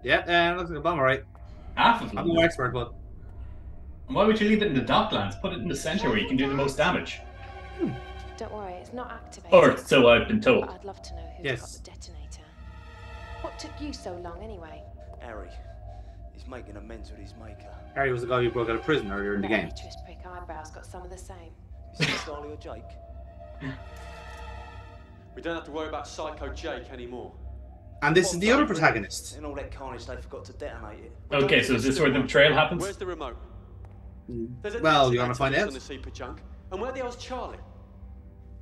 Yeah, looks like a bomb, alright. Half of I'm no London. expert, but Why would you leave it in the docklands? Put it in the center where you can do the most damage. Don't worry, it's not activated. Or so I've been But told. I'd love to know who's got yes. the detonator. What took you so long anyway? Harry, he's making amends with his maker. Harry was the guy who broke out of prison earlier in the game. Beatrice prick eyebrows got some of the same. Is it Charlie or Jake? We don't have to worry about Psycho Jake anymore. And this is the other protagonist. In all that carnage, they forgot to detonate it. Okay, so is this where the betrayal happens? Where's the remote? There's a Well, you want to find detonator out? on the super junk. And where the hell's Charlie?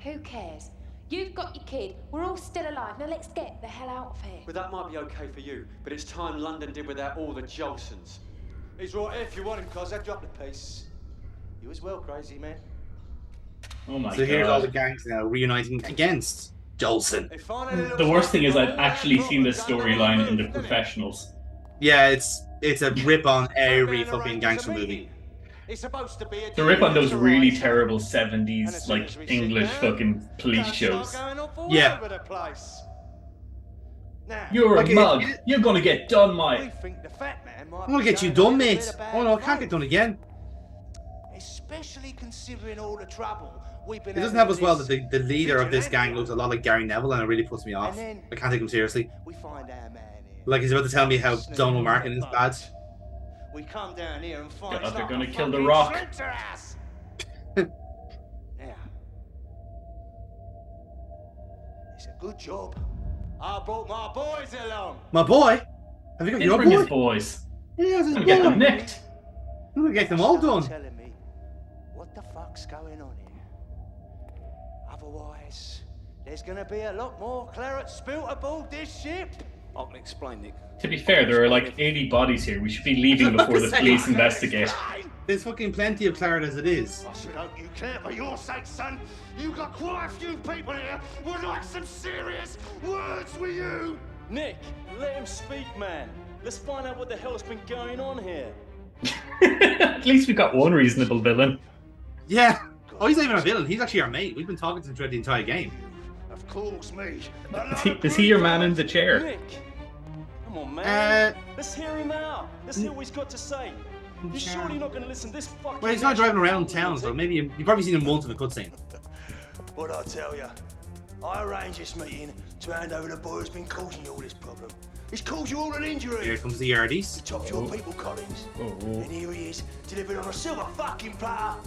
Who cares? You've got your kid. We're all still alive. Now let's get the hell out of here. Well, that might be okay for you, but it's time London did without all the Jolsons. He's right here if you want him, cuz. I've dropped the piece. You as well, crazy man. Oh my So here's all the god. gangs now reuniting against Jolson. The worst thing is I've actually seen this storyline in the professionals. Yeah, it's a rip on every fucking gangster movie. It's supposed to be a The rip on those really terrible 70s, like, English fucking police shows. Yeah. You're Like, a mug. You're gonna get done, mate. I'm gonna get you done, mate. Oh no, I can't get done again. Especially considering all the trouble we've been. It doesn't help as well that the leader of this gang looks a lot like Gary Neville, and it really puts me off. I can't take him seriously. We find our man here. Like he's about to tell me how Donald Martin is bad. We come down here and find God, they're like gonna a kill The fucking Rock. slaughterhouse. Now, it's a good job. I brought my boys along. My boy? Have you got Didn't your bring his boy? boys. Yeah, it's his I'm gonna get them boy. nicked. I'm gonna get them all Start done. telling me what the fuck's going on here. Otherwise, there's gonna be a lot more claret spilt aboard this ship. I can explain, Nick. To be fair, there are like 80 bodies here. We should be leaving before the police investigate. There's fucking plenty of claret as it is. I should hope you care for your sake, son. You've got quite a few people here who would like some serious words with you. Nick, let him speak, man. Let's find out what the hell's been going on here. At least we got one reasonable villain. Yeah. Oh, he's not even a villain. He's actually our mate. We've been talking to him throughout the entire game. Of course, me. Is he your man in the chair? Nick, come on, man. Uh, Let's hear him out. Let's hear what he's got to say. You're surely not going to listen to this fucking. Well, he's not driving around town, so maybe you've probably seen him once in a cutscene. What I tell you, I arranged this meeting to hand over the boy who's been causing you all this problem. He's caused you all an injury. Here comes the Yardies. Chopped your people, Collins. And here he is, delivered on a silver fucking platter.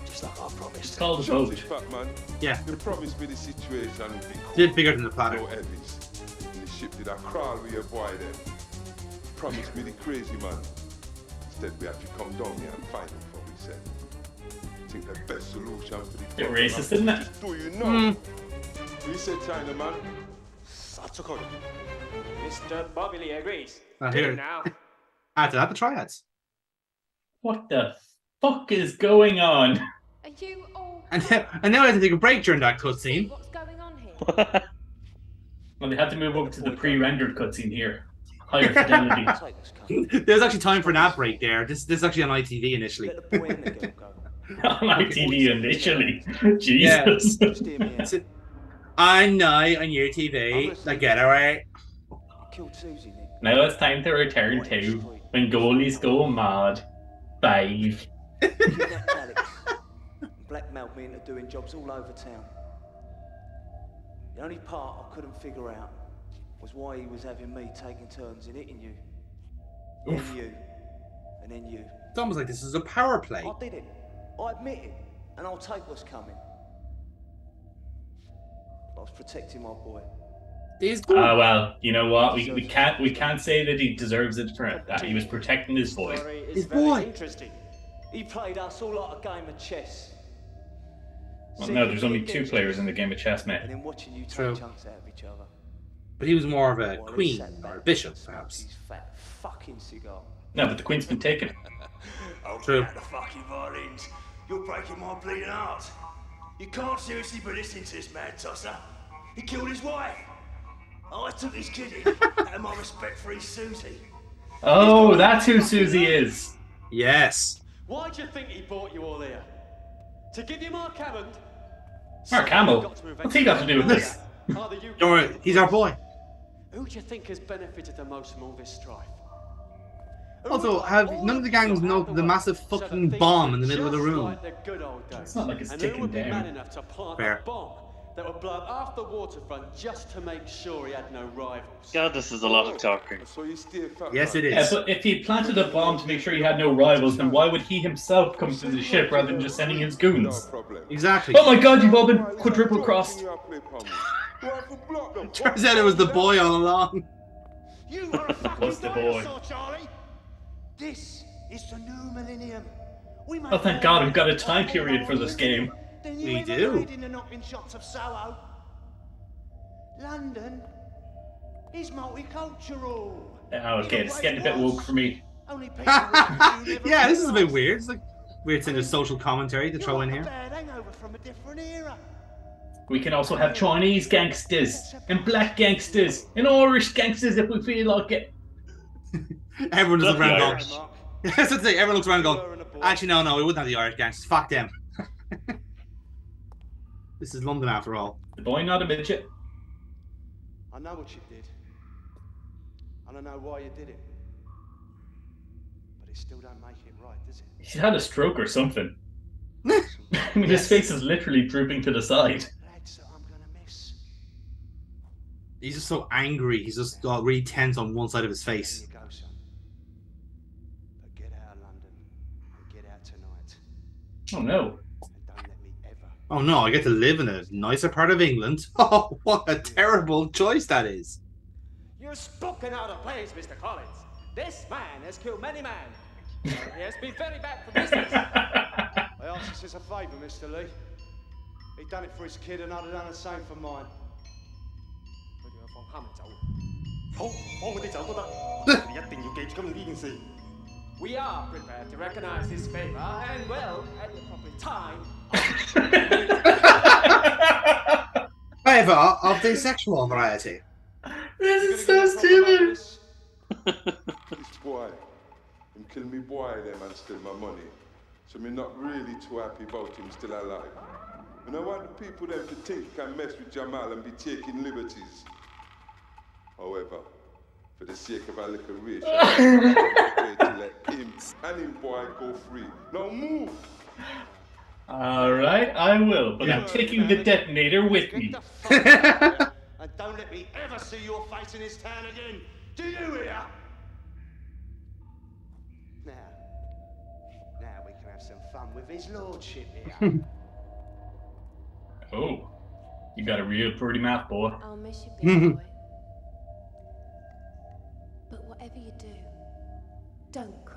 Just like I promised. Call the Shut vote. it, fat man. Yeah. You promised me the situation would be cool. Did bigger than the platter. No heavies. And the ship did I crawl with your boy then. Promised me the crazy man. Instead we have to come down here and find him for we said. Think the best solution for the Bit problem racist, isn't it? do you know? You said China man. Satsuko. Mr. Bobbily agrees. Not here. Now. Add to that, the triads. What the fuck is going on? Are you all? And now I had to take a break during that cutscene. What's going on here? Well, they had to move over to the pre-rendered cutscene here. Higher fidelity. Take this cunt. There's actually time for an ad break there. This is actually on ITV initially. Let the boy and the girl go. On ITV initially. Jesus. Just hear me out. I know on your TV, the Getaway. I killed Susie, Nick. Now it's time to return to when goalies go mad. 5. Kidnapped Alex. And blackmailed me into doing jobs all over town. The only part I couldn't figure out was why he was having me taking turns in hitting you. Then you. And then you. It's almost like this is a power play. I did it. I admit it. And I'll take what's coming. I was protecting my boy. These Well, you know what? We can't say that he deserves it for that. He was protecting his boy. Story is His very boy. interesting. He played us all like a game of chess. Well, no, there's only 2 players in the game of chess, And mate. then watching you take True. chunks out of each other. But he was more of a While he queen sat or a back bishop, and smoked perhaps. His fat fucking cigar. No, but the queen's been taken. Oh, True. get out the fucking violins. You're breaking my bleeding heart. You can't seriously be listening to this mad tosser. He killed his wife. I took his kid in. Out of my respect for his Susie. Oh, that's who Susie is. Yes. Why do you think he brought you all here? To give you Mark Hammond? Mark Hamill? What's he got to do with this? Either you Don't worry, he's our boy. Who do you think has benefited the most from all this strife? Also, have none of the gangs know the massive fucking bomb in the middle of the room? Like the good old days. It's not like it's and who ticking would be man down. enough to plant Fair. a bomb that would blow up half the waterfront just to make sure he had no rivals? God, this is a lot of talking. So you stay fat, Yes, man. it Yeah, is. but if he planted a bomb to make sure he had no rivals, then why would he himself come to the ship rather than just sending his No goons? problem. Exactly. Oh my god, you've all been quadruple crossed. Turns out it was the boy all along. You are a fucking What's the boy? dinosaur, Charlie. This is the new millennium. We Oh, thank God, we've got a time period for this game. We do. In the knocking shots of Soho. London is multicultural. Oh, okay, it's getting a bit woke for me. Only people like you never Yeah, this is a bit realise. weird. It's like weird thing of social commentary to You're throw in like a here. bad hangover from a different era. We can also have Chinese gangsters, and black gangsters, and Irish gangsters if we feel like it. Everyone just looks around Irish. going. That's the thing. Everyone looks around going. Actually, no, we wouldn't have the Irish gangsters. Fuck them. This is London after all. The boy not a midget. I know what you did. And I know why you did it. But it still don't make it right, does it? He's had a stroke or something. I mean, his face is literally drooping to the side. Lads that I'm gonna miss. He's just so angry. He's just got really tense on one side of his There face. you go, son. But get out of London and get out tonight. Oh no. And don't let me ever. Oh no, I get to live in a nicer part of England. Oh, what a terrible choice that is. You're spoken out of place, Mr. Collins. This man has killed many men. He has been very bad for business. I ask this as a favour, Mr. Lee. He done it for his kid and I'd have done the same for mine. We are prepared to recognize his favor and will, at the proper time. However, of the sexual variety. This is so stupid. This boy, him kill me boy them and steal my money. So me not really too happy about him still alive. And I want the people them to think he can mess with Jamal and be taking liberties. However, for the sake of our little race, I'm prepared to let him and him boy go free. Now move! Alright, I will, but I'm taking the detonator with me. Get the fuck out of here, and don't let me ever see your face in this town again. Do you hear? Now we can have some fun with his lordship here. Oh, you got a real pretty mouth, boy. I'll miss you, big boy. But whatever you do, don't cry.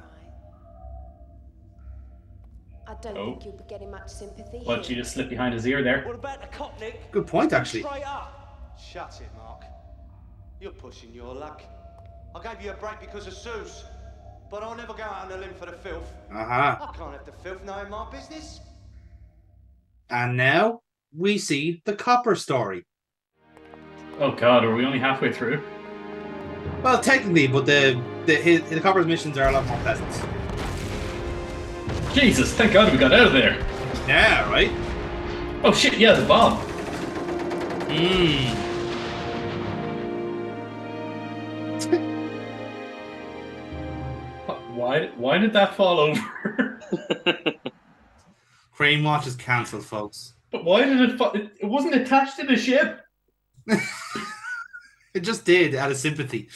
I don't Oh. think you'll be getting much sympathy Why don't you here. just slip behind his ear there? What about the cop, Nick? Good point, actually. Straight up. Shut it, Mark. You're pushing your luck. I gave you a break because of Suze, but I'll never go out on a limb for the filth. Uh-huh. I can't have the filth knowing my business. And now we see the copper story. Oh god, are we only halfway through? Well, technically, but the copper's missions are a lot more pleasant. Jesus, thank god we got out of there. Yeah, right? Oh shit, yeah, the bomb. Mmm. Why did that fall over? Crane Watch is cancelled, folks. But why did it fall? It wasn't attached to the ship. It just did, out of sympathy.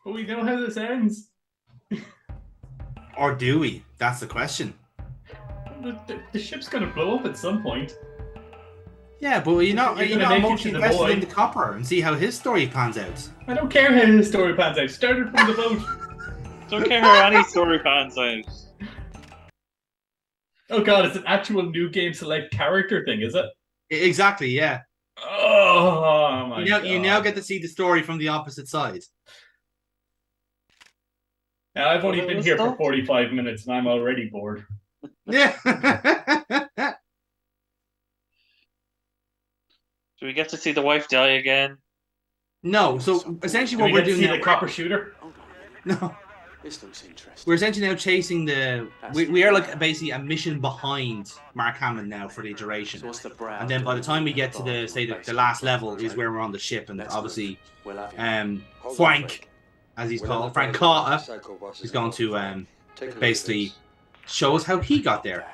But we know how this ends. Or do we? That's the question. The ship's gonna blow up at some point. Yeah, but you're not You're gonna make it emotionally to the invested boy. in the copper and see how his story pans out. I don't care how his story pans out. Started from the boat. Don't care how any story pans out. Oh god, it's an actual new game select character thing, is it? Exactly, yeah. Oh my god. You now get to see the story from the opposite side. Now, I've only What been was here for that? 45 minutes and I'm already bored. Yeah. Do we get to see the wife die again? No, so essentially Do what we we're get to doing see now. the copper shooter? No. This looks interesting. We're essentially now chasing the. We are like basically a mission behind Mark Hammond now for the duration. So what's the brow And then by the time we get to the the last level is where we're on the ship, and obviously, Frank, as he's called, Frank Carter, is going to basically show us how he got there.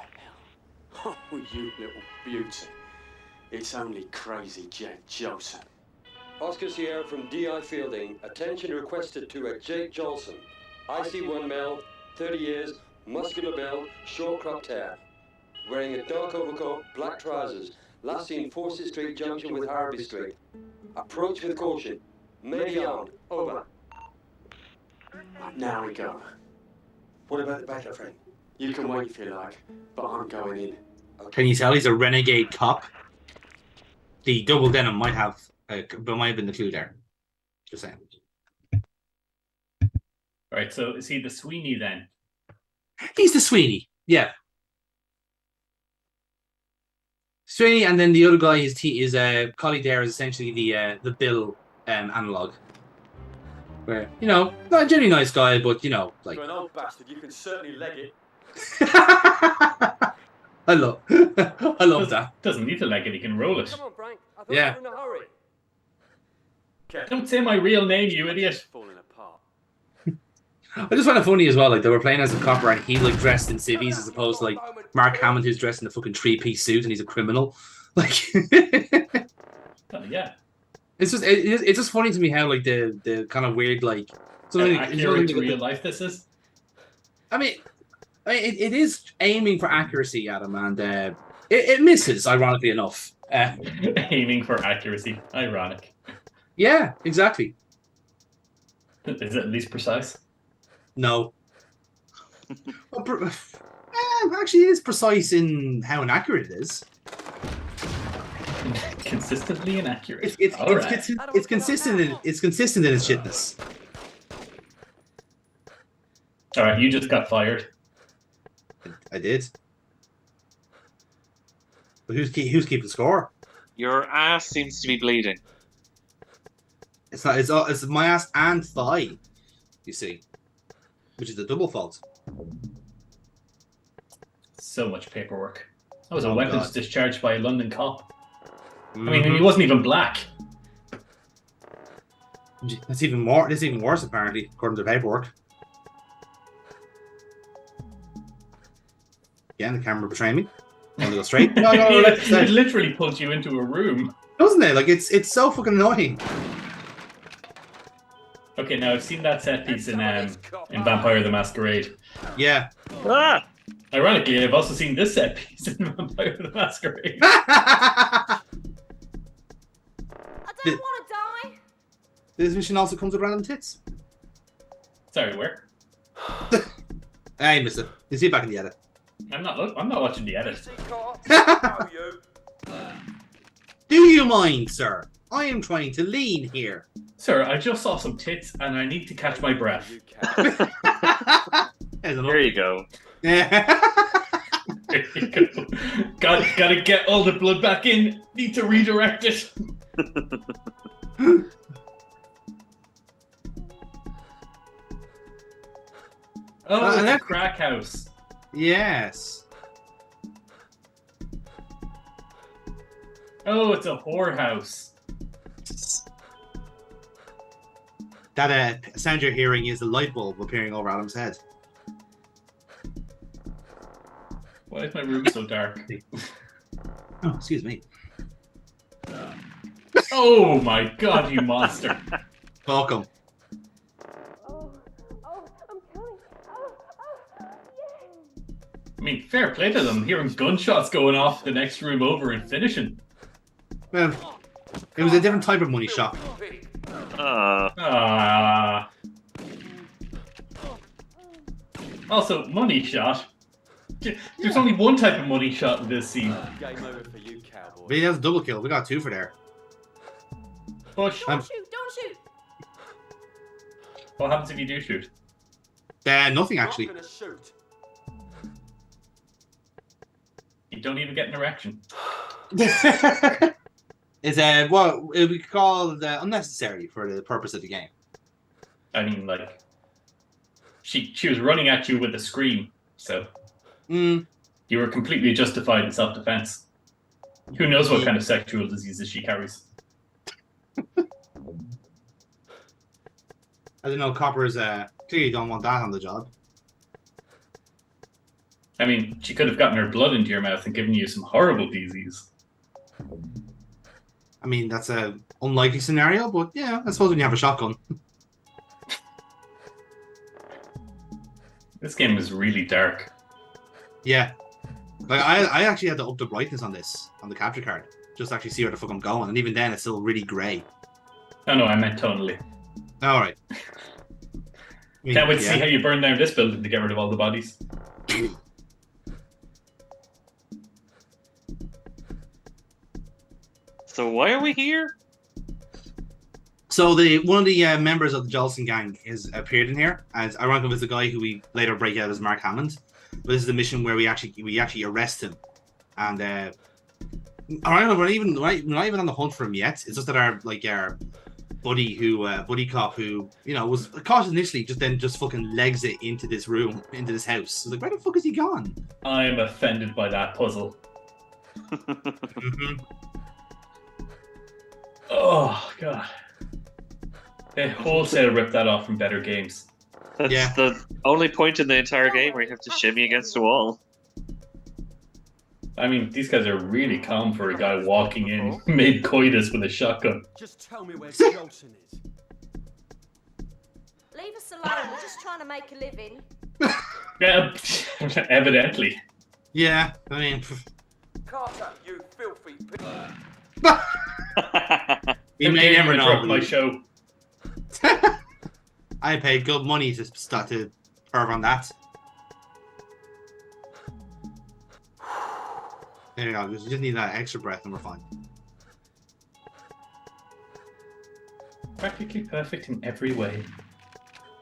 Oh, you little beauty. It's only crazy Jake Jolson. Oscar Sierra from DI Fielding. Attention requested to a Jake Jolson. IC1 male, 30 years, muscular build, short cropped hair. Wearing a dark overcoat, black trousers. Last seen Forces Street junction with Harvey Street. Approach with caution. Maybe armed. Over. Now we go. What about the backup friend? You can wait if you like, but I'm going in. Can you tell he's a renegade cop? The double denim might have been the clue there. Just saying. Right, so is he the Sweeney then? He's the Sweeney, yeah. Sweeney, and then the other guy, his colleague there, is essentially the Bill analog. Where, you know, not a genuinely nice guy, but you know, like. For an old bastard, you can certainly leg it. I love that. Doesn't need to leg it, he can roll it. Come on, Frank. I thought Yeah. you were in a hurry. Don't say my real name, you idiot. Falling apart. I just find it funny as well, like they were playing as a copper and he like dressed in civvies as opposed to like Mark Hammond who's dressed in a fucking 3-piece suit and he's a criminal. Like Yeah. It's just funny to me how like the kind of weird like something accurate to real life this is. I mean it is aiming for accuracy, Adam, and it misses, ironically enough. Aiming for accuracy. Ironic. Yeah, exactly. Is it at least precise? No. Well, actually, it is precise in how inaccurate it is. Consistently inaccurate. It's consistent in its shitness. All right, you just got fired. I did. But who's keeping score? Your ass seems to be bleeding. It's not. It's my ass and thigh. You see, which is a double fault. So much paperwork. That was a weapons discharged by a London cop. Mm-hmm. I mean, he wasn't even black. That's even more. It's even worse, apparently, according to the paperwork. Yeah, the camera betraying me. Want to go straight? No, it literally pulls you into a room. Doesn't it? Like it's so fucking annoying. Okay, now I've seen that set piece in Vampire the Masquerade. Yeah. Ah! Ironically, I've also seen this set piece in Vampire the Masquerade. I don't want to die. This mission also comes with random tits. Sorry, where? Hey, mister. You see it back in the edit. I'm not watching the edit. Do you mind, sir? I am trying to lean here. Sir, I just saw some tits and I need to catch my breath. There you go. Yeah. There you go. Gotta get all the blood back in. Need to redirect it. Oh, it's a crack house. Yes. Oh, it's a whorehouse. That sound you're hearing is the light bulb appearing over Adam's head. Why is my room so dark? Oh, excuse me. Oh my god, you monster. Welcome. Oh, I'm coming. I mean, fair play to them. Hearing gunshots going off the next room over and finishing. Well, it was a different type of money shot. Also, money shot. There's only one type of money shot in this scene. Game over for you, cowboy. But he has a double kill. We got 2 for there. Push. Don't shoot. What happens if you do shoot? Nothing actually. I'm gonna shoot. You don't even get an erection. It's what we call unnecessary for the purpose of the game. I mean, like, she was running at you with a scream, so you were completely justified in self-defense. Who knows what kind of sexual diseases she carries? I don't know. Coppers clearly don't want that on the job. I mean, she could have gotten her blood into your mouth and given you some horrible disease. I mean, that's a unlikely scenario, but yeah, I suppose when you have a shotgun. This game is really dark. Yeah. Like, I actually had to up the brightness on this, on the capture card, just to actually see where the fuck I'm going, and even then it's still really grey. Oh no, I meant tonally. Alright. Can't wait to see how you burn down this building to get rid of all the bodies. So why are we here? So one of the members of the Jolson gang has appeared in here, as ironically was the guy who we later break out as Mark Hammond. But this is the mission where we actually arrest him, and I don't know, we're not even on the hunt for him yet. It's just that our buddy cop who was caught initially, just fucking legs it into this room, into this house. So like, where the fuck is he gone? I am offended by that puzzle. Oh god. They wholesale ripped that off from better games. That's the only point in the entire game where you have to shimmy against a wall. I mean, these guys are really calm for a guy walking in mid-coitus with a shotgun. Just tell me where Jolson is. Leave us alone. We're just trying to make a living. Yeah, evidently. Yeah, I mean... Carter, you filthy pig. You may never know. My show. I paid good money to start to perv on that. There you go. We just need that extra breath and we're fine. Practically perfect in every way.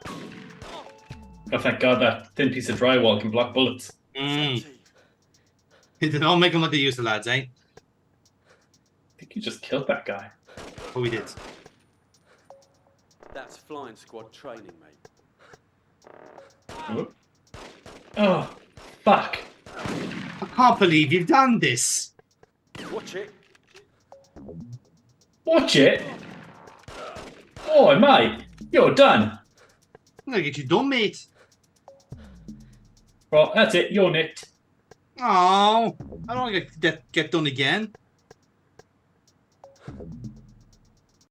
Oh, thank God that thin piece of drywall can block bullets. They don't make them like they used to, lads, eh? I think you just killed that guy. Oh, we did. That's flying squad training, mate. Oh, fuck. I can't believe you've done this. Watch it. Watch it? Oh, mate, you're done. I'm gonna get you done, mate. Well, that's it, you're nicked. Oh, I don't want to get done again.